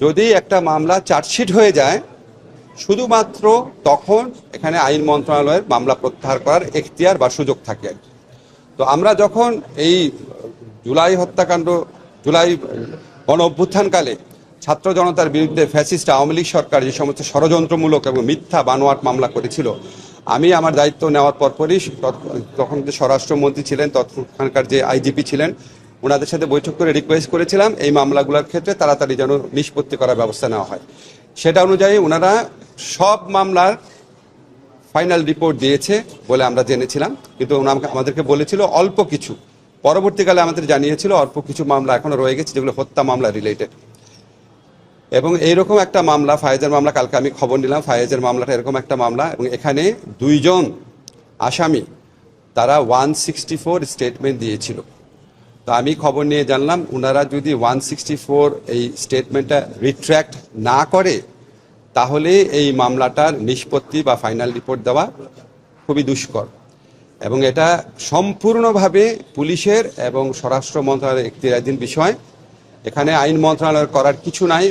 যদি একটা মামলা চার্জশিট হয়ে যায় শুধুমাত্র তখন এখানে আইন মন্ত্রণালয়ের মামলা প্রত্যাহার করার এখতিয়ার বা সুযোগ থাকে। তো আমরা যখন এই জুলাই হত্যাকাণ্ড, জুলাই গণ অভ্যুত্থানকালে ছাত্র জনতার বিরুদ্ধে ফ্যাসিস্ট আওয়ামী লীগ সরকার যে সমস্ত ষড়যন্ত্রমূলক এবং মিথ্যা বানোয়াট মামলা করেছিল, আমি আমার দায়িত্ব নেওয়ার পরপরই তখন যে স্বরাষ্ট্রমন্ত্রী ছিলেন, তখনকার যে আইজিপি ছিলেন, ওনাদের সাথে বৈঠক করে রিকোয়েস্ট করেছিলাম এই মামলাগুলোর ক্ষেত্রে তাড়াতাড়ি যেন নিষ্পত্তি করার ব্যবস্থা নেওয়া হয়। সেটা অনুযায়ী ওনারা সব মামলার ফাইনাল রিপোর্ট দিয়েছে বলে আমরা জেনেছিলাম, কিন্তু আমাদেরকে বলেছিল অল্প কিছু, পরবর্তীকালে আমাদের জানিয়েছিল অল্প কিছু মামলা এখনো রয়ে গেছে যেগুলো হত্যা মামলা রিলেটেড। এবং এইরকম একটা মামলা, ফায়েজের মামলা, কালকে আমি খবর নিলাম ফায়েজের মামলাটা এরকম একটা মামলা, এবং এখানে 2 জন আসামি তারা 164 স্টেটমেন্ট দিয়েছিল। তো আমি খবর নিয়ে জানলাম ওনারা যদি 164 এই স্টেটমেন্টটা রিট্র্যাক্ট না করে তাহলে এই মামলাটার নিষ্পত্তি বা ফাইনাল রিপোর্ট দেওয়া খুবই দুষ্কর, এবং এটা সম্পূর্ণভাবে পুলিশের এবং স্বরাষ্ট্র মন্ত্রণালয়ের এখতিয়ারাধীন বিষয়। এখানে আইন মন্ত্রণালয়ের করার কিছু নাই।